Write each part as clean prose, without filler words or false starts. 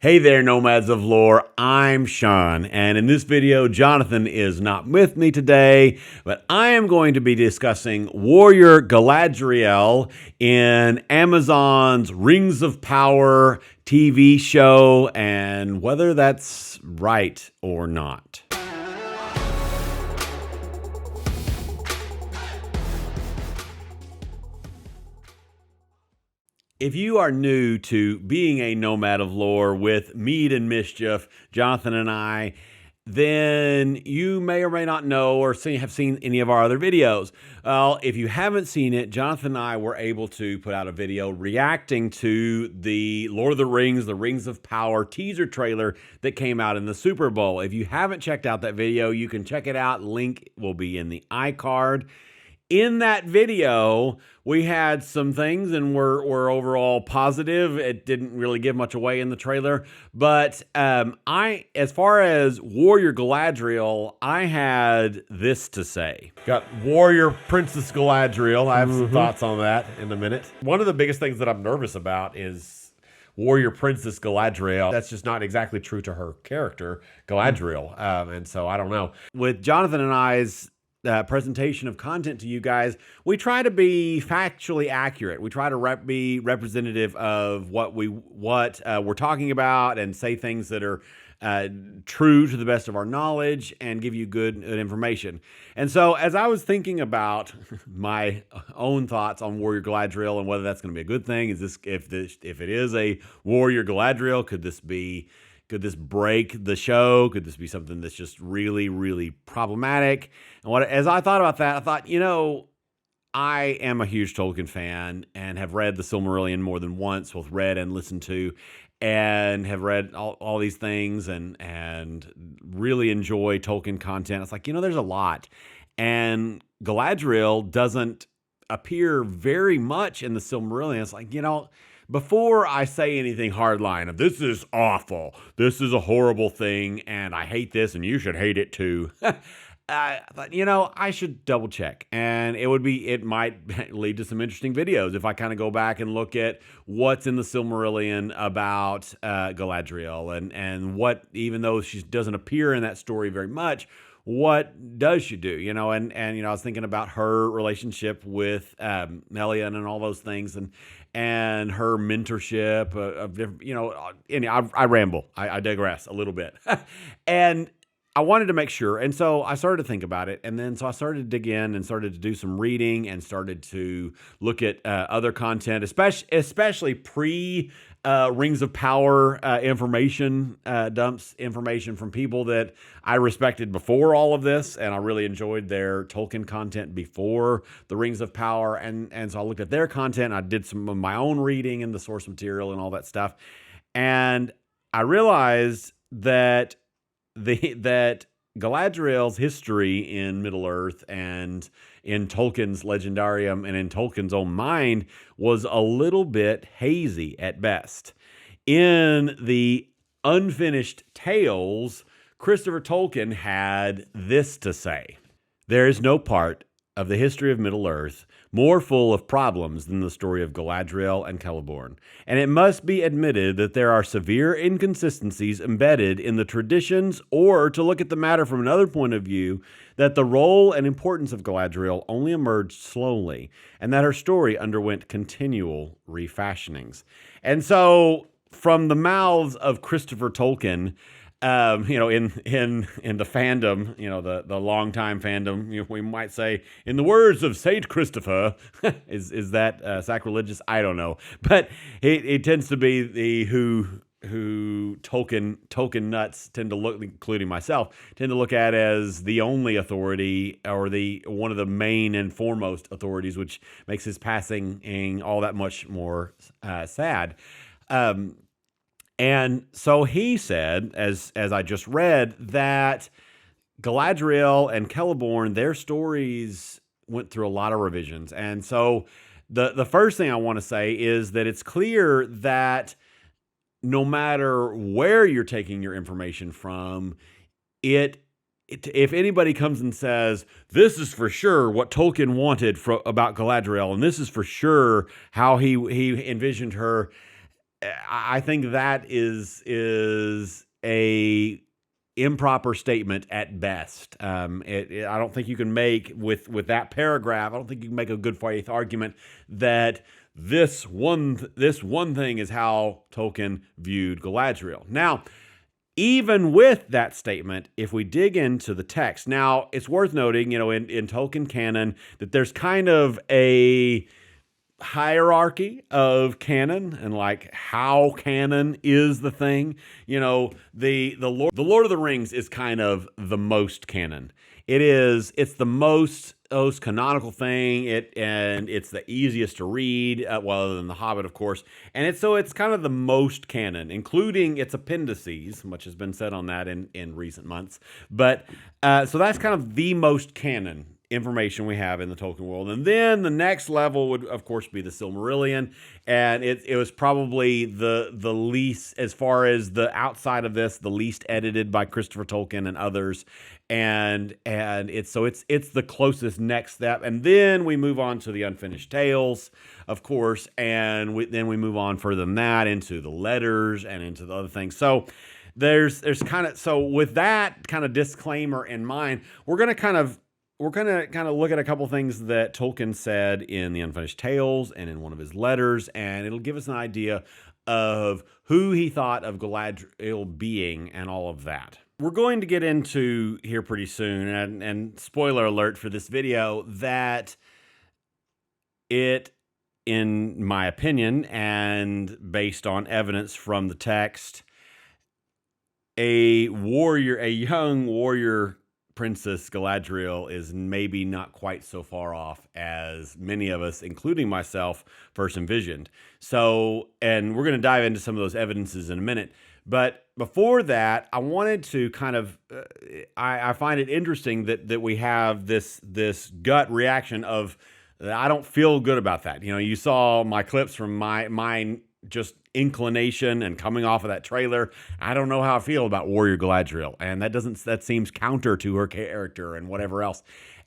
Hey there, Nomads of Lore. I'm Sean, and in this video, Jonathan is not with me today, but I am going to be discussing Warrior Galadriel in Amazon's Rings of Power TV show and whether that's right or not. If you are new to being a Nomad of Lore with Mead and Mischief, Jonathan and I, then you may or may not know or have seen any of our other videos. Well, if you haven't seen it, Jonathan and I were able to put out a video reacting to the Lord of the Rings of Power teaser trailer that came out in the Super Bowl. If you haven't checked out that video, you can check it out. Link will be in the iCard. In that video, we had some things and we're overall positive. It didn't really give much away in the trailer, but as far as Warrior Galadriel, I had this to say. Got Warrior Princess Galadriel. I have some thoughts on that in a minute. One of the biggest things that I'm nervous about is Warrior Princess Galadriel. That's just not exactly true to her character, Galadriel. And so I don't know. With Jonathan and I's presentation of content to you guys, we try to be factually accurate. We try to be representative of what we're talking about and say things that are true to the best of our knowledge and give you good information. And so as I was thinking about my own thoughts on Warrior Galadriel and whether that's going to be a good thing, if it is a Warrior Galadriel, could this break the show? Could this be something that's just really, really problematic? And as I thought about that, I thought, I am a huge Tolkien fan and have read the Silmarillion more than once, both read and listened to, and have read all these things and really enjoy Tolkien content. It's like, there's a lot. And Galadriel doesn't appear very much in the Silmarillion. It's like, before I say anything hardline of this is awful, this is a horrible thing, and I hate this, and you should hate it too, I thought, I should double check. And it might lead to some interesting videos if I kind of go back and look at what's in the Silmarillion about Galadriel and what, even though she doesn't appear in that story very much, what does she do? And I was thinking about her relationship with Melian and all those things, and her mentorship of different, I ramble, I digress a little bit, and I wanted to make sure, and so I started to think about it, and then so I started to dig in and started to do some reading and started to look at other content, especially pre Rings of Power information dumps, information from people that I respected before all of this, and I really enjoyed their Tolkien content before the Rings of Power, and so I looked at their content. I did some of my own reading and the source material and all that stuff, and I realized that Galadriel's history in Middle-earth and in Tolkien's Legendarium and in Tolkien's own mind was a little bit hazy at best. In the unfinished tales, Christopher Tolkien had this to say: "There is no part of the history of Middle-earth more full of problems than the story of Galadriel and Celeborn, and it must be admitted that there are severe inconsistencies embedded in the traditions, or, to look at the matter from another point of view, that the role and importance of Galadriel only emerged slowly, and that her story underwent continual refashionings." And so, from the mouths of Christopher Tolkien, in the fandom, the longtime fandom, we might say, in the words of Saint Christopher, is that sacrilegious? I don't know, but it tends to be the who Tolkien nuts tend to look, including myself, tend to look at as the only authority or one of the main and foremost authorities, which makes his passing all that much more sad. And so he said, as I just read, that Galadriel and Celeborn, their stories went through a lot of revisions. And so the first thing I want to say is that it's clear that no matter where you're taking your information from, if anybody comes and says, this is for sure what Tolkien wanted about Galadriel, and this is for sure how he envisioned her, I think that is a improper statement at best. I don't think you can make with that paragraph. I don't think you can make a good faith argument that this one thing is how Tolkien viewed Galadriel. Now, even with that statement, if we dig into the text, now it's worth noting, in Tolkien canon, that there's kind of a hierarchy of canon and like how canon is the thing. The Lord of the Rings is kind of the most canon. It's the most canonical thing. It's the easiest to read, well, other than The Hobbit, of course. And it's kind of the most canon, including its appendices. Much has been said on that in recent months. But so that's kind of the most canon information we have in the Tolkien world. And then the next level would, of course, be the Silmarillion. And it was probably the least, as far as the outside of this, the least edited by Christopher Tolkien and others. And it's the closest next step. And then we move on to the Unfinished Tales, of course. And then we move on further than that into the letters and into the other things. So there's so with that kind of disclaimer in mind, we're going to kind of look at a couple things that Tolkien said in the Unfinished Tales and in one of his letters, and it'll give us an idea of who he thought of Galadriel being and all of that. We're going to get into here pretty soon, and spoiler alert for this video, that it, in my opinion, and based on evidence from the text, a young warrior Princess Galadriel is maybe not quite so far off as many of us, including myself, first envisioned. So, and we're going to dive into some of those evidences in a minute. But before that, I wanted to kind of, I find it interesting that we have this gut reaction of, I don't feel good about that. You saw my clips from my just inclination and coming off of that trailer. I don't know how I feel about Warrior Galadriel, and that seems counter to her character and whatever else.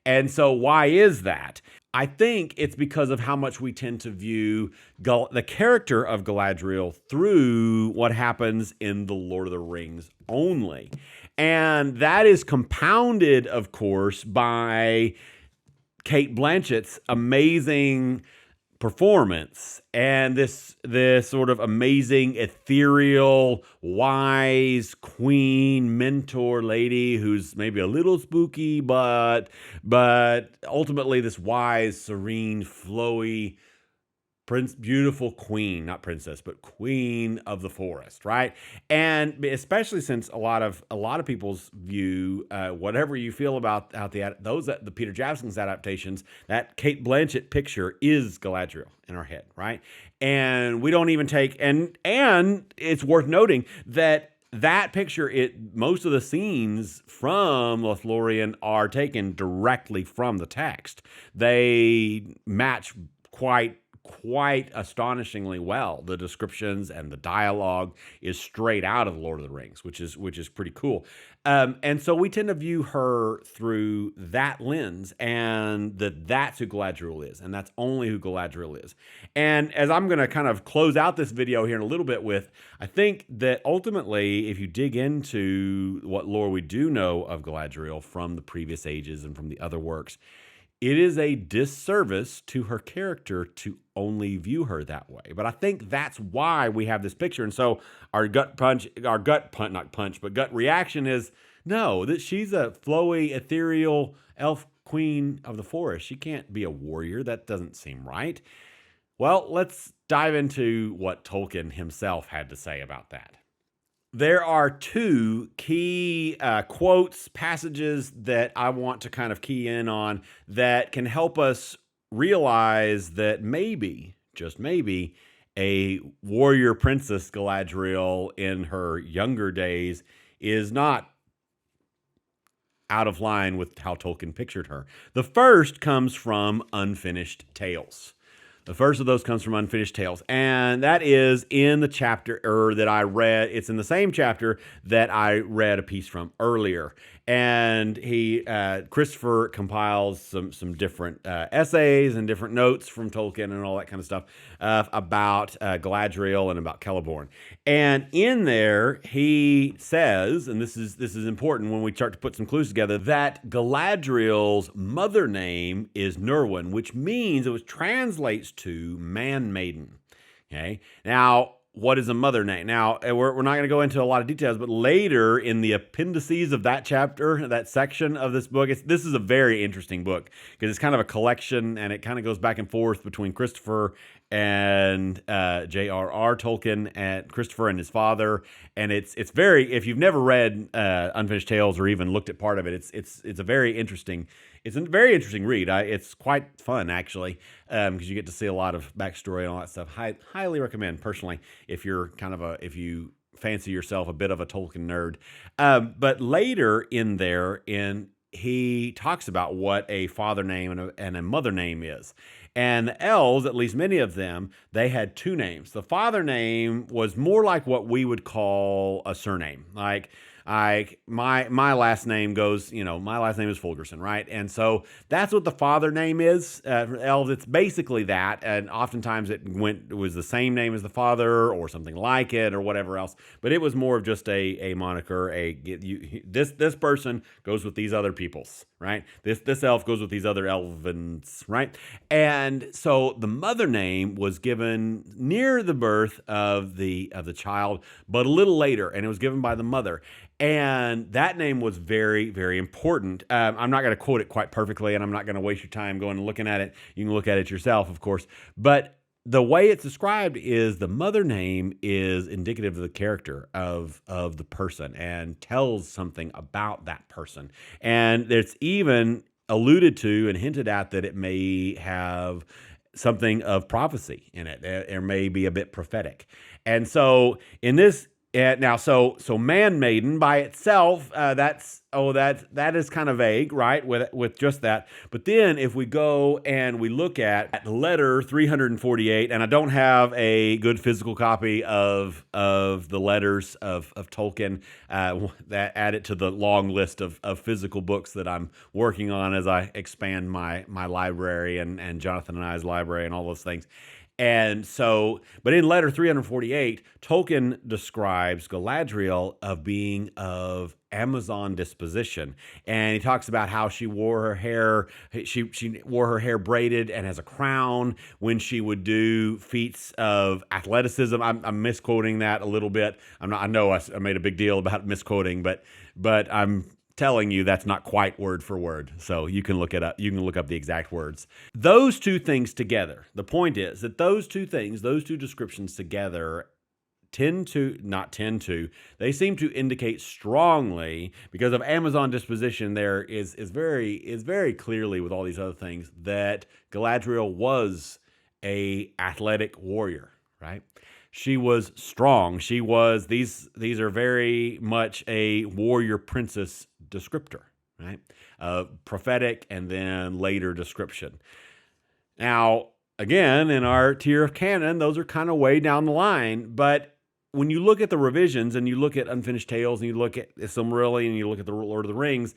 And so why is that? I think it's because of how much we tend to view the character of Galadriel through what happens in the Lord of the Rings only. And that is compounded, of course, by Cate Blanchett's amazing performance and this sort of amazing, ethereal, wise queen mentor lady who's maybe a little spooky, but ultimately this wise, serene, flowy, beautiful queen, not princess, but queen of the forest, right? And especially since a lot of people's view, whatever you feel about the Peter Jackson's adaptations, that Cate Blanchett picture is Galadriel in our head, right? And we don't even take, and it's worth noting that picture, most of the scenes from Lothlorien are taken directly from the text. They match quite astonishingly well. The descriptions and the dialogue is straight out of the Lord of the Rings, which is pretty cool. And so we tend to view her through that lens, and that's who Galadriel is, and that's only who Galadriel is. And as I'm going to kind of close out this video here in a little bit with, I think that ultimately, if you dig into what lore we do know of Galadriel from the previous ages and from the other works, it is a disservice to her character to only view her that way. But I think that's why we have this picture. And so our gut reaction is, no, that she's a flowy, ethereal elf queen of the forest. She can't be a warrior. That doesn't seem right. Well, let's dive into what Tolkien himself had to say about that. There are two key quotes, passages that I want to kind of key in on that can help us realize that maybe, just maybe, a warrior princess Galadriel in her younger days is not out of line with how Tolkien pictured her. The first comes from Unfinished Tales. The first of those comes from Unfinished Tales, and that is in the chapter that I read. It's in the same chapter that I read a piece from earlier. And Christopher compiles some different essays and different notes from Tolkien and all that kind of stuff about Galadriel and about Celeborn. And in there, he says, and this is important when we start to put some clues together, that Galadriel's mother name is Nerwin, which means it translates to man-maiden. Okay, now, what is a mother name? Now, we're not going to go into a lot of details, but later in the appendices of that chapter, that section of this book, this is a very interesting book because it's kind of a collection, and it kind of goes back and forth between Christopher and J.R.R. Tolkien, and Christopher and his father. And it's very, if you've never read Unfinished Tales or even looked at part of it, it's a very interesting. It's a very interesting read. It's quite fun, actually, because you get to see a lot of backstory and all that stuff. Highly recommend, personally, if you're if you fancy yourself a bit of a Tolkien nerd. But later in there, he talks about what a father name and a mother name is. And the elves, at least many of them, they had two names. The father name was more like what we would call a surname, like my last name goes, my last name is Fulgerson, right? And so that's what the father name is. Elves, it's basically that, and oftentimes it was the same name as the father or something like it or whatever else. But it was more of just a moniker. This person goes with these other peoples, right? This elf goes with these other elvens, right? And so the mother name was given near the birth of the child, but a little later, and it was given by the mother. And that name was very, very important. I'm not going to quote it quite perfectly, and I'm not going to waste your time going and looking at it. You can look at it yourself, of course. But the way it's described is the mother name is indicative of the character of the person and tells something about that person. And it's even alluded to and hinted at that it may have something of prophecy in it. It may be a bit prophetic. And so in this, now, so man maiden by itself, that is kind of vague, right? With just that. But then if we go and we look at letter 348, and I don't have a good physical copy of the letters of Tolkien that add it to the long list of physical books that I'm working on as I expand my library and Jonathan and I's library and all those things. And so, but in letter 348, Tolkien describes Galadriel of being of Amazon disposition. And he talks about how she wore her hair, she wore her hair braided and as a crown when she would do feats of athleticism. I'm misquoting that a little bit. I know I made a big deal about misquoting, but I'm telling you that's not quite word for word. So you can look it up. You can look up the exact words. Those two things together, the point is that those two descriptions together they seem to indicate strongly, because of Amazon disposition, there is very clearly with all these other things that Galadriel was a athletic warrior, right? She was strong. She was, these are very much a warrior princess descriptor, right? Prophetic and then later description. Now, again, in our tier of canon, those are kind of way down the line, but when you look at the revisions and you look at Unfinished Tales and you look at Silmarillion and you look at the Lord of the Rings,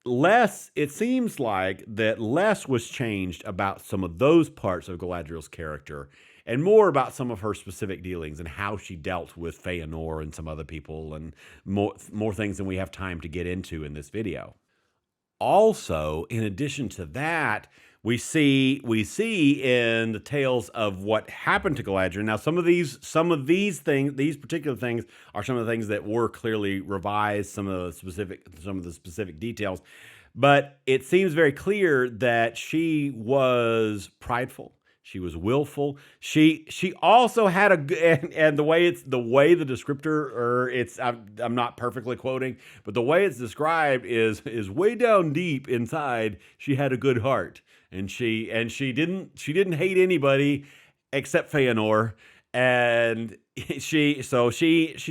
it seems like that less was changed about some of those parts of Galadriel's character and more about some of her specific dealings and how she dealt with Feanor and some other people and more things than we have time to get into in this video. Also, in addition to that, we see in the tales of what happened to Galadriel. Now, some of these things, these particular things, are some of the things that were clearly revised, some of the specific details. But it seems very clear that she was prideful. She was willful. She also had and the way the descriptor, or I'm not perfectly quoting, but the way it's described is way down deep inside. She had a good heart, and she didn't hate anybody except Feanor, and she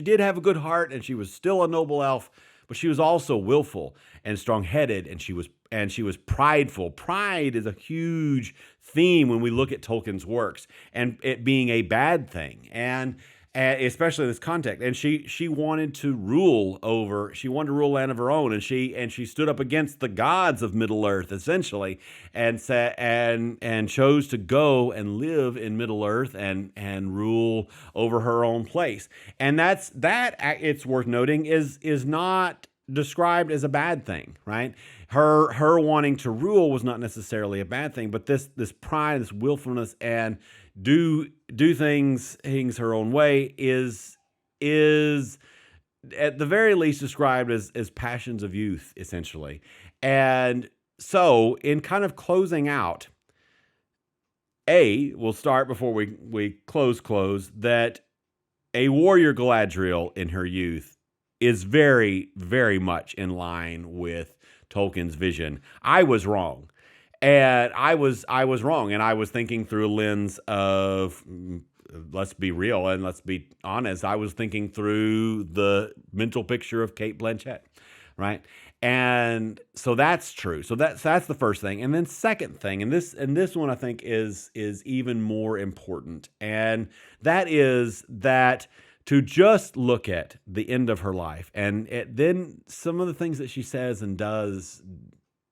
did have a good heart, and she was still a noble elf, but she was also willful and strong-headed, and she was she was prideful. Pride is a huge theme when we look at Tolkien's works, and it being a bad thing, and especially in this context. And she wanted to rule over. She wanted to rule land of her own, and she stood up against the gods of Middle Earth essentially, and said and chose to go and live in Middle Earth and rule over her own place. And that it's worth noting is not described as a bad thing, right? Her wanting to rule was not necessarily a bad thing, but this pride, this willfulness, and do things her own way is at the very least described as passions of youth, essentially. And so, in kind of closing out, we'll start before we close that a warrior Galadriel in her youth is very, very much in line with Tolkien's vision. I was wrong. And I was wrong. And I was thinking through a lens of, let's be real and let's be honest, I was thinking through the mental picture of Cate Blanchett, right? And so that's true. So that's the first thing. And then second thing, and this one I think is even more important, and that is that to just look at the end of her life, and then some of the things that she says and does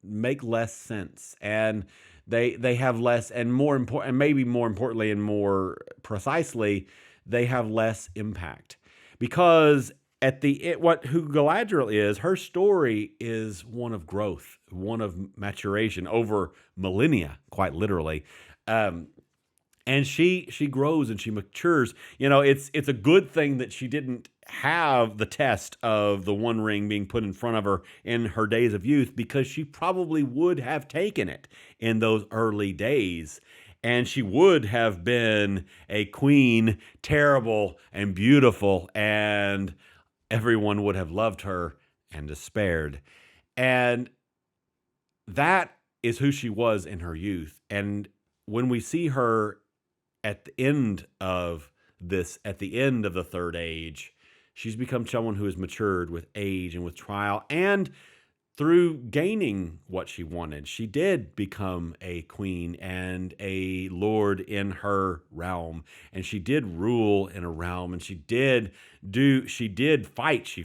make less sense, and they have less, and more important, and maybe more importantly and more precisely, they have less impact, because who Galadriel is, her story is one of growth, one of maturation over millennia, quite literally. And she grows and she matures. It's a good thing that she didn't have the test of the One Ring being put in front of her in her days of youth, because she probably would have taken it in those early days. And she would have been a queen, terrible and beautiful, and everyone would have loved her and despaired. And that is who she was in her youth. And when we see her at the end of the third age, she's become someone who has matured with age and with trial, and through gaining what she wanted. She did become a queen and a lord in her realm, and she did rule in a realm, and she did fight.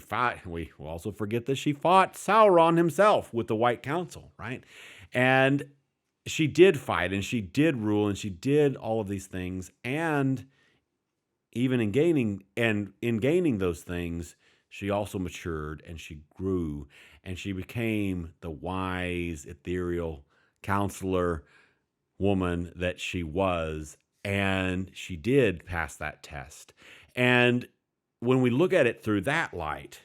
We will also forget that she fought Sauron himself with the White Council, right? And she did fight, and she did rule, and she did all of these things. And even in gaining those things, she also matured, and she grew, and she became the wise, ethereal counselor woman that she was. And she did pass that test. And when we look at it through that light,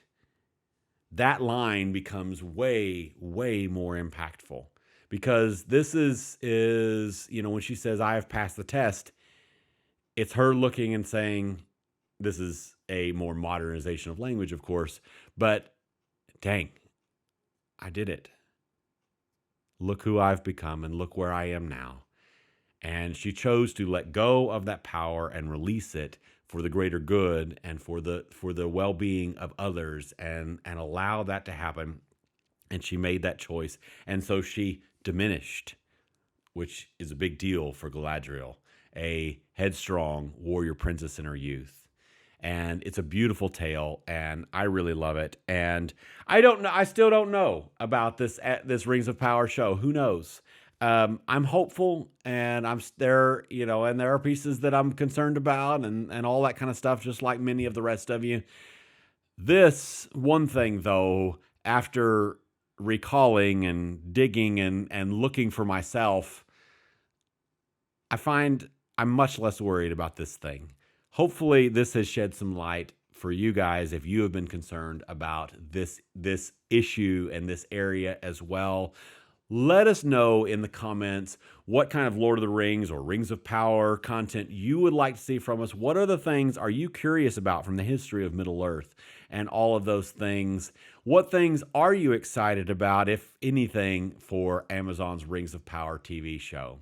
that line becomes way, way more impactful. Because this is when she says, I have passed the test, it's her looking and saying, this is a more modernization of language, of course, but dang, I did it. Look who I've become, and look where I am now. And she chose to let go of that power and release it for the greater good and for the well-being of others, and allow that to happen. And she made that choice. And so she diminished, which is a big deal for Galadriel, a headstrong warrior princess in her youth. And it's a beautiful tale, and I really love it. And I still don't know about this Rings of Power show. Who knows? I'm hopeful, and and there are pieces that I'm concerned about, and all that kind of stuff, just like many of the rest of you. This one thing, though, after recalling and digging and looking for myself, I find I'm much less worried about this thing. Hopefully this has shed some light for you guys if you have been concerned about this issue and this area as well. Let us know in the comments what kind of Lord of the Rings or Rings of Power content you would like to see from us. What other things are you curious about from the history of Middle-earth and all of those things? What things are you excited about, if anything, for Amazon's Rings of Power TV show?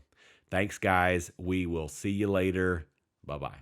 Thanks, guys. We will see you later. Bye-bye.